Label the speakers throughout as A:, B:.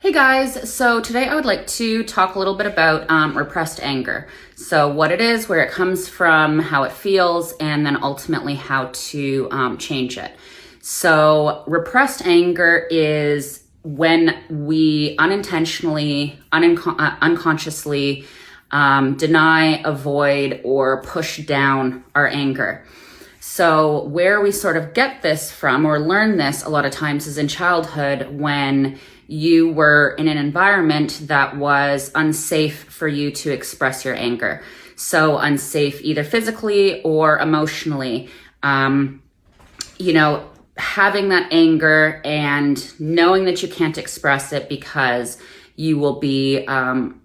A: Hey guys, so today I would like to talk a little bit about repressed anger. So what it is, where it comes from, how it feels, and then ultimately how to change it. So repressed anger is when we unintentionally, unconsciously deny, avoid, or push down our anger. So where we sort of get this from or learn this a lot of times is in childhood when you were in an environment that was unsafe for you to express your anger. So unsafe either physically or emotionally. Having that anger and knowing that you can't express it because you will be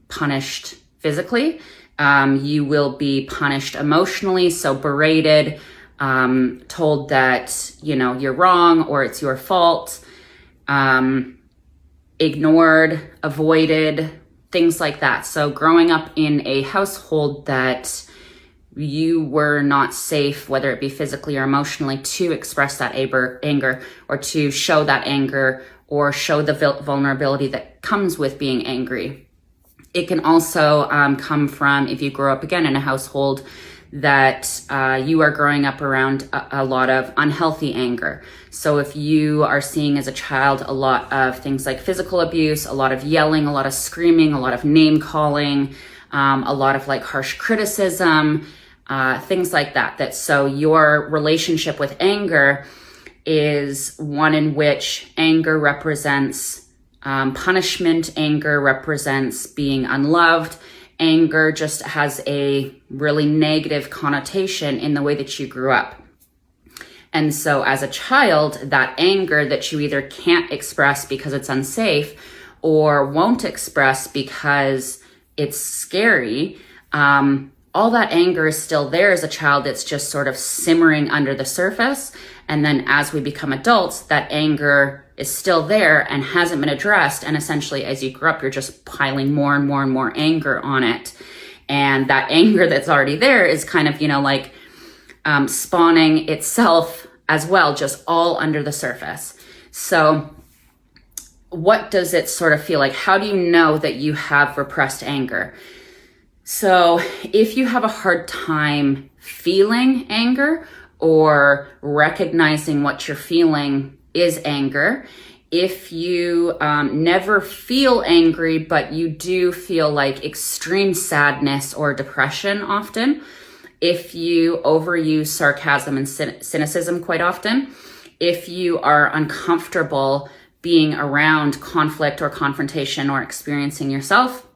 A: punished physically. You will be punished emotionally, so berated, told that, you're wrong or it's your fault. Ignored, avoided, things like that. So growing up in a household that you were not safe, whether it be physically or emotionally, to express that anger or to show that anger or show the vulnerability that comes with being angry. It can also come from if you grow up again in a household that you are growing up around a lot of unhealthy anger. So if you are seeing as a child a lot of things like physical abuse, a lot of yelling, a lot of screaming, a lot of name calling, a lot of like harsh criticism, things like that. So your relationship with anger is one in which anger represents punishment, anger represents being unloved. Anger just has a really negative connotation in the way that you grew up. And so as a child, that anger that you either can't express because it's unsafe or won't express because it's scary, all that anger is still there as a child. It's just sort of simmering under the surface. And then as we become adults, that anger is still there and hasn't been addressed. And essentially, as you grow up, you're just piling more and more and more anger on it. And that anger that's already there is kind of, spawning itself as well, just all under the surface. So what does it sort of feel like? How do you know that you have repressed anger? So if you have a hard time feeling anger or recognizing what you're feeling is anger, if you never feel angry, but you do feel like extreme sadness or depression often, if you overuse sarcasm and cynicism quite often, if you are uncomfortable being around conflict or confrontation or experiencing it yourself,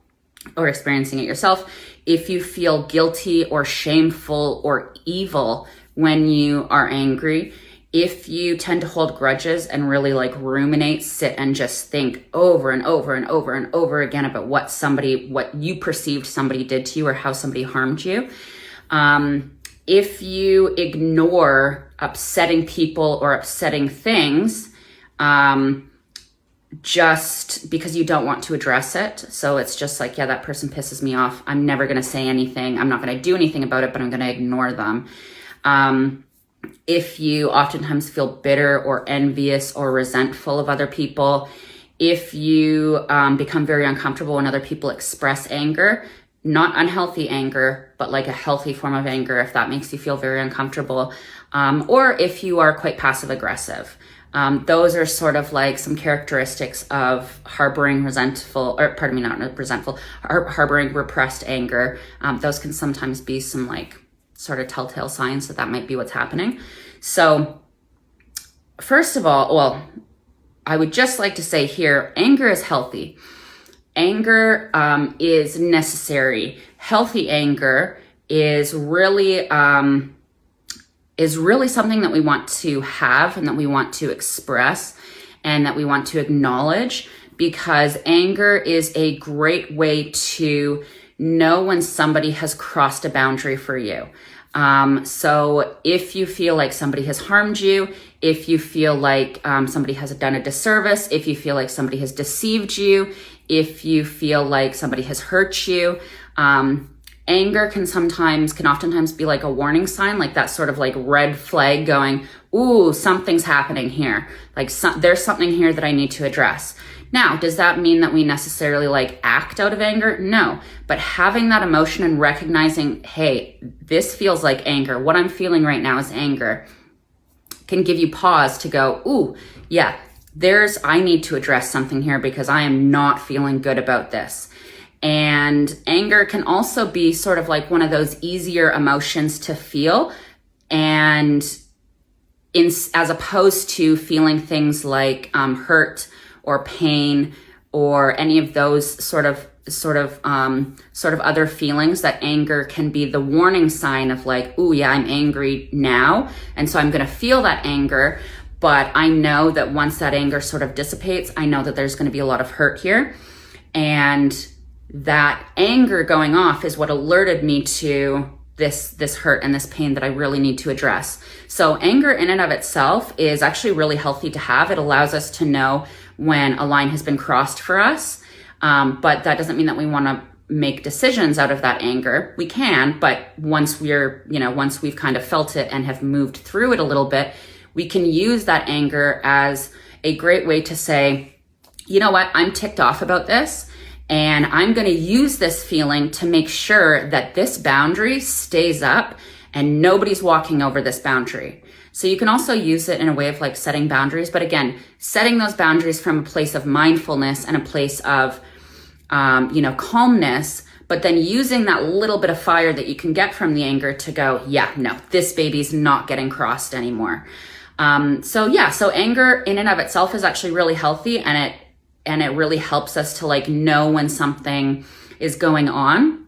A: if you feel guilty or shameful or evil when you are angry, if you tend to hold grudges and really ruminate, sit and just think over and over and over and over again about what you perceived somebody did to you or how somebody harmed you. If you ignore upsetting people or upsetting things, just because you don't want to address it. So it's just like, yeah, that person pisses me off. I'm never going to say anything. I'm not going to do anything about it, but I'm going to ignore them. If you oftentimes feel bitter or envious or resentful of other people, if you become very uncomfortable when other people express anger, not unhealthy anger, but like a healthy form of anger, if that makes you feel very uncomfortable, or if you are quite passive aggressive. Those are sort of like some characteristics of harboring harboring repressed anger. Those can sometimes be some sort of telltale signs that might be what's happening. So first of all, I would just like to say here, anger is healthy. Anger is necessary. Healthy anger is really something that we want to have and that we want to express and that we want to acknowledge, because anger is a great way to know when somebody has crossed a boundary for you. So if you feel like somebody has harmed you, if you feel like somebody has done a disservice, if you feel like somebody has deceived you, if you feel like somebody has hurt you, anger can oftentimes be like a warning sign, like that sort of red flag going, ooh, something's happening here. There's something here that I need to address. Now, does that mean that we necessarily like act out of anger? No, but having that emotion and recognizing, hey, this feels like anger. What I'm feeling right now is anger, can give you pause to go, ooh, yeah, I need to address something here because I am not feeling good about this. And anger can also be sort of like one of those easier emotions to feel, and as opposed to feeling things like hurt or pain or any of those sort of other feelings, that anger can be the warning sign of like, ooh, yeah, I'm angry now. And so I'm going to feel that anger. But I know that once that anger sort of dissipates, I know that there's going to be a lot of hurt here. And that anger going off is what alerted me to this hurt and this pain that I really need to address. So anger in and of itself is actually really healthy to have. It allows us to know when a line has been crossed for us. But that doesn't mean that we want to make decisions out of that anger. We can, but once we've kind of felt it and have moved through it a little bit, we can use that anger as a great way to say, you know what, I'm ticked off about this, and I'm going to use this feeling to make sure that this boundary stays up and nobody's walking over this boundary. So you can also use it in a way of like setting boundaries, but again, setting those boundaries from a place of mindfulness and a place of, calmness, but then using that little bit of fire that you can get from the anger to go, yeah, no, this baby's not getting crossed anymore. So anger in and of itself is actually really healthy, and it really helps us to like know when something is going on.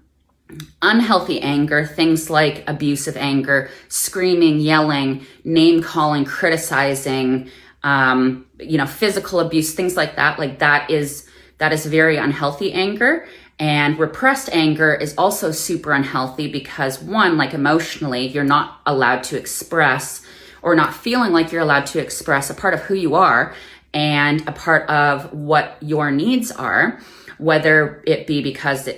A: Unhealthy anger, things like abusive anger, screaming, yelling, name calling, criticizing, physical abuse, things like that is very unhealthy anger. And repressed anger is also super unhealthy because, one, like emotionally, you're not allowed to express, or not feeling like you're allowed to express, a part of who you are and a part of what your needs are, whether it be because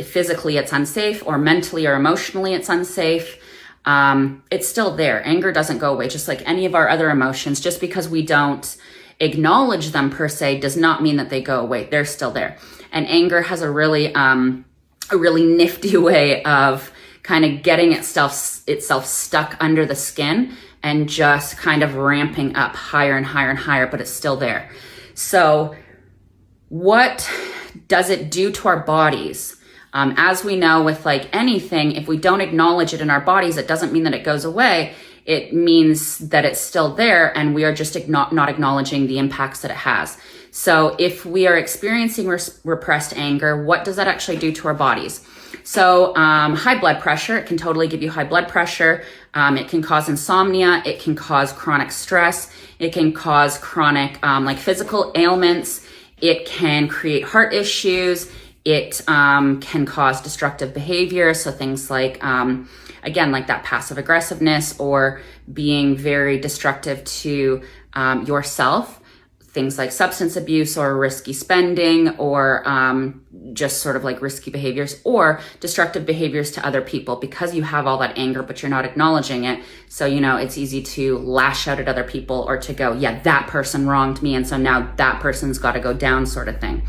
A: physically it's unsafe, or mentally or emotionally it's unsafe. It's still there. Anger doesn't go away, just like any of our other emotions. Just because we don't acknowledge them per se does not mean that they go away. They're still there. And anger has a really nifty way of kind of getting itself stuck under the skin and just kind of ramping up higher and higher and higher, but it's still there. So what does it do to our bodies? As we know with like anything, if we don't acknowledge it in our bodies, it doesn't mean that it goes away. It means that it's still there, and we are just not acknowledging the impacts that it has. So if we are experiencing repressed anger, what does that actually do to our bodies? So high blood pressure, it can totally give you high blood pressure. It can cause insomnia. It can cause chronic stress. It can cause chronic like physical ailments. It can create heart issues. It can cause destructive behavior. So things like, again, like that passive aggressiveness, or being very destructive to yourself. Things like substance abuse or risky spending, or just sort of like risky behaviors or destructive behaviors to other people, because you have all that anger, but you're not acknowledging it. So, it's easy to lash out at other people, or to go, yeah, that person wronged me, and so now that person's got to go down, sort of thing.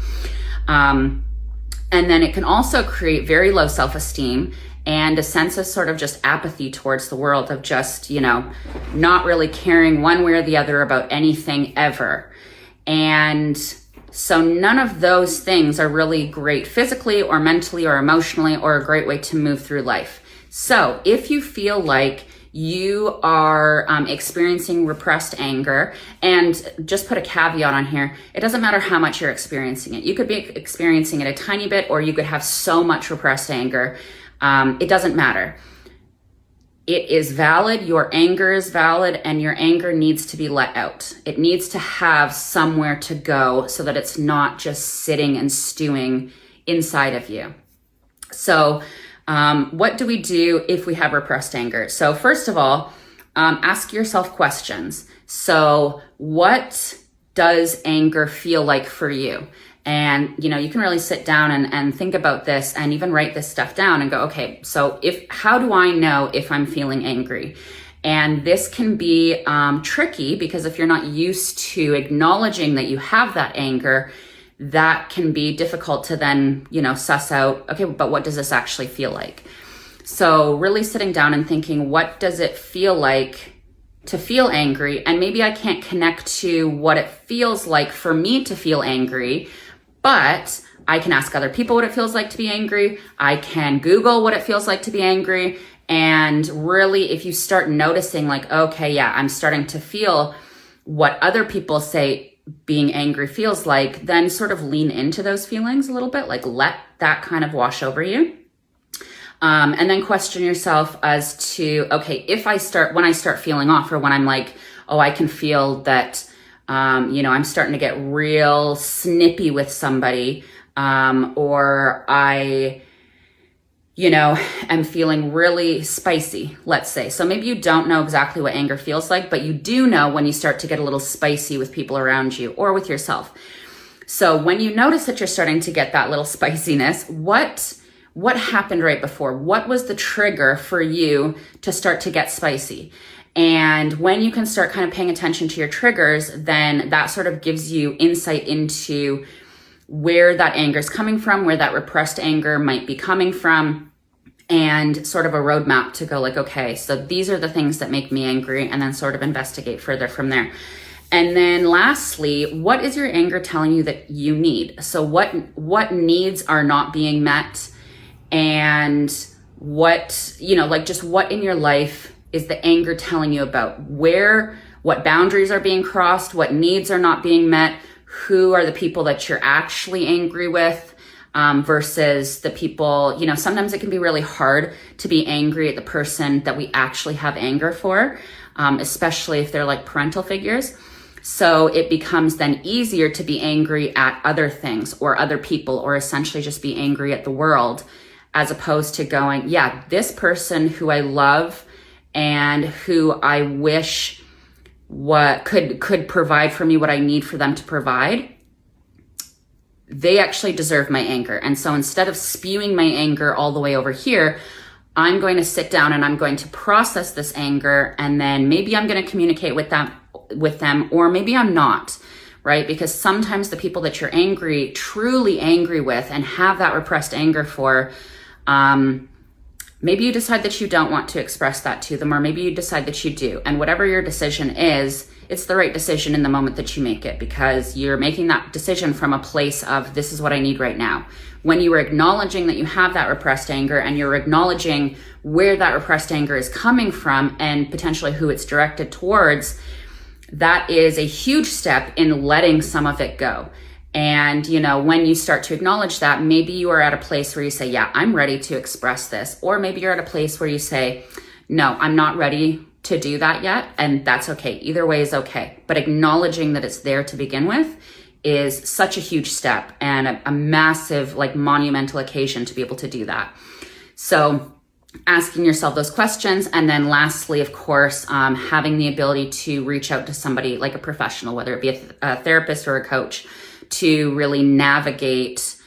A: And then it can also create very low self-esteem and a sense of sort of just apathy towards the world, of just, not really caring one way or the other about anything ever. And so none of those things are really great physically or mentally or emotionally, or a great way to move through life. So if you feel like you are experiencing repressed anger, and just put a caveat on here, it doesn't matter how much you're experiencing it. You could be experiencing it a tiny bit, or you could have so much repressed anger. It doesn't matter. It is valid. Your anger is valid, and your anger needs to be let out. It needs to have somewhere to go, so that it's not just sitting and stewing inside of you. So what do we do if we have repressed anger? So first of all, ask yourself questions. So what does anger feel like for you? And, you can really sit down and think about this, and even write this stuff down and go, okay, so how do I know if I'm feeling angry? And this can be tricky, because if you're not used to acknowledging that you have that anger, that can be difficult to then, suss out, okay, but what does this actually feel like? So really sitting down and thinking, what does it feel like to feel angry? And maybe I can't connect to what it feels like for me to feel angry, but I can ask other people what it feels like to be angry. I can Google what it feels like to be angry. And really, if you start noticing like, okay, yeah, I'm starting to feel what other people say being angry feels like, then sort of lean into those feelings a little bit, like let that kind of wash over you. And then question yourself as to, okay, when I start feeling off, or when I'm like, oh, I can feel that, I'm starting to get real snippy with somebody, or I, am feeling really spicy, let's say. So maybe you don't know exactly what anger feels like, but you do know when you start to get a little spicy with people around you or with yourself. So when you notice that you're starting to get that little spiciness, what happened right before? What was the trigger for you to start to get spicy? And when you can start kind of paying attention to your triggers, then that sort of gives you insight into where that anger is coming from, where that repressed anger might be coming from, and sort of a roadmap to go like, okay, so these are the things that make me angry, and then sort of investigate further from there. And then lastly, what is your anger telling you that you need? So what needs are not being met? And what, just what in your life is the anger telling you about? What boundaries are being crossed? What needs are not being met? Who are the people that you're actually angry with, versus the people, sometimes it can be really hard to be angry at the person that we actually have anger for, especially if they're like parental figures. So it becomes then easier to be angry at other things or other people, or essentially just be angry at the world, as opposed to going, yeah, this person who I love and who I wish could provide for me what I need for them to provide, they actually deserve my anger. And so instead of spewing my anger all the way over here, I'm going to sit down and I'm going to process this anger, and then maybe I'm going to communicate with them, or maybe I'm not, right? Because sometimes the people that you're truly angry with and have that repressed anger for, maybe you decide that you don't want to express that to them, or maybe you decide that you do. And whatever your decision is, it's the right decision in the moment that you make it, because you're making that decision from a place of, this is what I need right now. When you are acknowledging that you have that repressed anger, and you're acknowledging where that repressed anger is coming from and potentially who it's directed towards, that is a huge step in letting some of it go. And, when you start to acknowledge that, maybe you are at a place where you say, yeah, I'm ready to express this. Or maybe you're at a place where you say, no, I'm not ready to do that yet. And that's okay. Either way is okay. But acknowledging that it's there to begin with is such a huge step, and a massive, monumental occasion to be able to do that. So asking yourself those questions. And then lastly, of course, having the ability to reach out to somebody like a professional, whether it be a therapist or a coach, to really navigate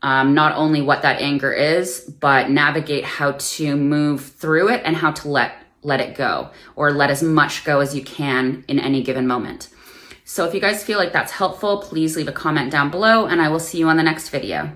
A: not only what that anger is, but navigate how to move through it and how to let it go, or let as much go as you can in any given moment. So if you guys feel like that's helpful, please leave a comment down below, and I will see you on the next video.